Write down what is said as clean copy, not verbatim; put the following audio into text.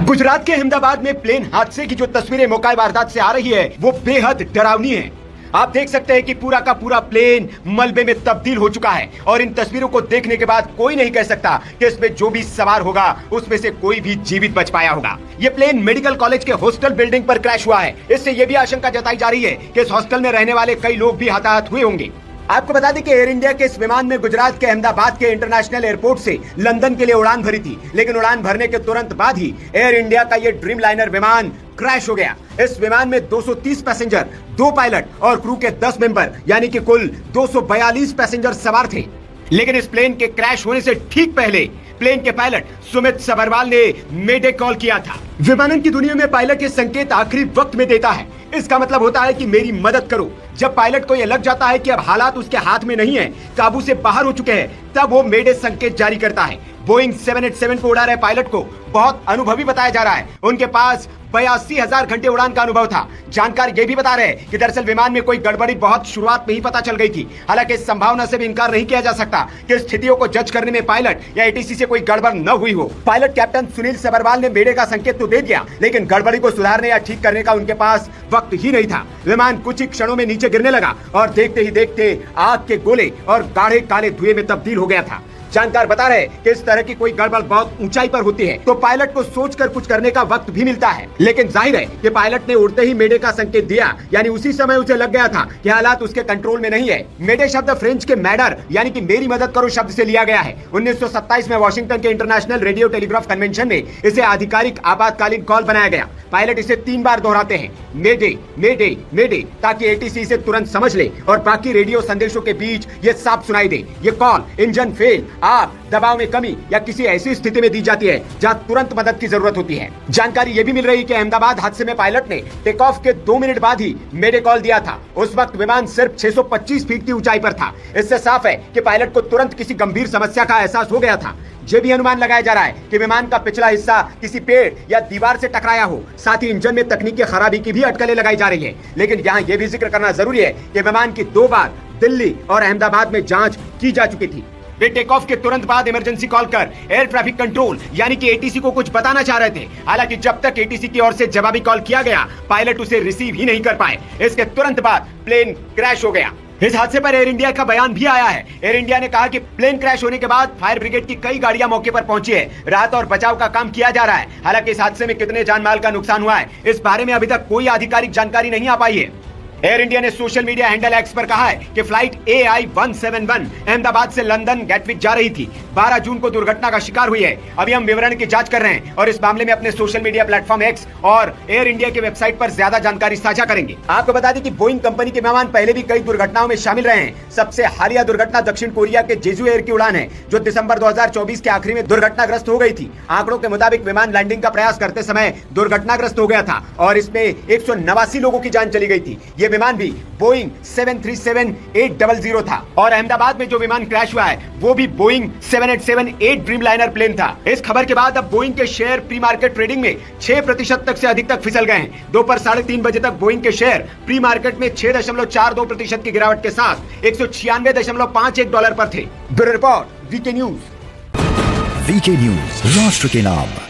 गुजरात के अहमदाबाद में प्लेन हादसे की जो तस्वीरें मौका वारदात से आ रही है वो बेहद डरावनी है। आप देख सकते हैं कि पूरा का पूरा प्लेन मलबे में तब्दील हो चुका है और इन तस्वीरों को देखने के बाद कोई नहीं कह सकता कि इसमें जो भी सवार होगा उसमें से कोई भी जीवित बच पाया होगा। ये प्लेन मेडिकल कॉलेज के हॉस्टल बिल्डिंग पर क्रैश हुआ है। इससे यह भी आशंका जताई जा रही है कि इस हॉस्टल में रहने वाले कई लोग भी हताहत हुए होंगे। आपको बता दें कि एयर इंडिया के इस विमान में गुजरात के अहमदाबाद के इंटरनेशनल एयरपोर्ट से लंदन के लिए उड़ान भरी थी, लेकिन उड़ान भरने के तुरंत बाद ही एयर इंडिया का ये ड्रीम लाइनर विमान क्रैश हो गया। इस विमान में 230 पैसेंजर, 2 पायलट और क्रू के 10 मेंबर यानी कि कुल 242 पैसेंजर सवार थे। लेकिन इस प्लेन के क्रैश होने से ठीक पहले प्लेन के पायलट सुमित सबरवाल ने मेडे कॉल किया था। विमानन की दुनिया में पायलट ये संकेत आखिरी वक्त में देता है। इसका मतलब होता है कि मेरी मदद करो। जब पायलट को यह लग जाता है कि अब हालात उसके हाथ में नहीं है, काबू से बाहर हो चुके हैं, तब वो मेडे संकेत जारी करता है। बोइंग 787 को उड़ा रहे पायलट को बहुत अनुभवी बताया जा रहा है। उनके पास 82,000 घंटे उड़ान का अनुभव था। जानकार ये भी बता रहे हैं कि दरअसल विमान में कोई गड़बड़ी बहुत शुरुआत में ही पता चल गई थी। हालांकि इस संभावना से भी इनकार नहीं किया जा सकता कि स्थितियों को जज करने में पायलट या एटीसी से कोई गड़बड़ न हुई हो। पायलट कैप्टन सुनील सबरवाल ने मेडे का संकेत तो दे दिया, लेकिन गड़बड़ी को सुधारने या ठीक करने का उनके पास वक्त ही नहीं था। विमान कुछ ही क्षणों में नीचे गिरने लगा और देखते ही देखते आग के गोले और गाढ़े काले धुएं में तब्दील हो गया था। जानकार बता रहे कि इस तरह की कोई गड़बड़ बहुत ऊंचाई पर होती है तो पायलट को सोचकर कुछ करने का वक्त भी मिलता है, लेकिन जाहिर है कि पायलट ने उड़ते ही मेडे का संकेत दिया, यानी उसी समय उसे लग गया था कि हालात उसके कंट्रोल में नहीं है। मेडे शब्द फ्रेंच के मैडर यानी कि मेरी मदद करो शब्द से लिया गया है। 1927 में वॉशिंगटन के इंटरनेशनल रेडियो टेलीग्राफ कन्वेंशन में इसे आधिकारिक आपातकालीन कॉल बनाया गया। पायलट इसे 3 बार दोहराते हैं, मेडे मेडे मेडे, ताकि एटीसी इसे तुरंत समझ ले और बाकी रेडियो संदेशों के बीच ये साफ सुनाई दे। ये कॉल इंजन फेल, आग, दबाव में कमी या किसी ऐसी स्थिति में दी जाती है जहां तुरंत मदद की जरूरत होती है। जानकारी ये भी मिल रही है कि अहमदाबाद हादसे में पायलट ने टेक ऑफ के 2 मिनट बाद ही मेडे कॉल दिया था। उस वक्त विमान सिर्फ 625 फीट की ऊंचाई पर था। इससे साफ है कि पायलट को तुरंत किसी गंभीर समस्या का एहसास हो गया था। ये भी अनुमान लगाया जा रहा है कि विमान का पिछला हिस्सा किसी पेड़ या दीवार से टकराया हो। साथ ही इंजन में तकनीकी खराबी की भी अटकलें लगाई जा रही है। लेकिन यहाँ ये भी जिक्र करना जरूरी है कि विमान की 2 बार दिल्ली और अहमदाबाद में जांच की जा चुकी थी। वे टेक ऑफ के तुरंत बाद इमरजेंसी कॉल कर एयर ट्रैफिक कंट्रोल यानी कि एटीसी को कुछ बताना चाह रहे थे। हालांकि जब तक एटीसी की ओर से जवाबी कॉल किया गया, पायलट उसे रिसीव ही नहीं कर पाए। इसके तुरंत बाद प्लेन क्रैश हो गया। इस हादसे पर एयर इंडिया का बयान भी आया है। एयर इंडिया ने कहा कि प्लेन क्रैश होने के बाद फायर ब्रिगेड की कई गाड़ियां मौके पर पहुंची है। राहत और बचाव का काम किया जा रहा है। हालांकि इस हादसे में कितने जान माल का नुकसान हुआ है, इस बारे में अभी तक कोई आधिकारिक जानकारी नहीं आ पाई है। एयर इंडिया ने सोशल मीडिया हैंडल एक्स पर कहा है कि फ्लाइट AI-171 अहमदाबाद से लंदन गैटविक जा रही थी। 12 जून को दुर्घटना का शिकार हुई है। अभी हम विवरण की जांच कर रहे हैं और इस मामले में अपने सोशल मीडिया प्लेटफॉर्म एक्स और एयर इंडिया के वेबसाइट पर ज्यादा जानकारी साझा करेंगे। आपको बता दें कि बोइंग कंपनी के विमान पहले भी कई दुर्घटनाओं में शामिल रहे हैं। सबसे हालिया दुर्घटना दक्षिण कोरिया के जेजू एयर की उड़ान है, जो दिसंबर 2024 के आखिरी में दुर्घटनाग्रस्त हो गई थी। आंकड़ों के मुताबिक विमान लैंडिंग का प्रयास करते समय दुर्घटनाग्रस्त हो गया था और इसमें 189 लोगों की जान चली गई थी। ये विमान भी बोइंग 737-800 था और अहमदाबाद में जो विमान क्रैश हुआ है वो भी बोइंग 787-8 ड्रीम लाइनर प्लेन था। इस खबर के बाद अब बोइंग के शेयर प्री मार्केट ट्रेडिंग में 6% तक से अधिक तक फिसल गए हैं। दोपहर 3:30 बजे तक बोइंग के शेयर प्री मार्केट में 6.42% की गिरावट के साथ $196.51 पर थे। Bureau report, VK news. VK news, राष्ट्र के नाम।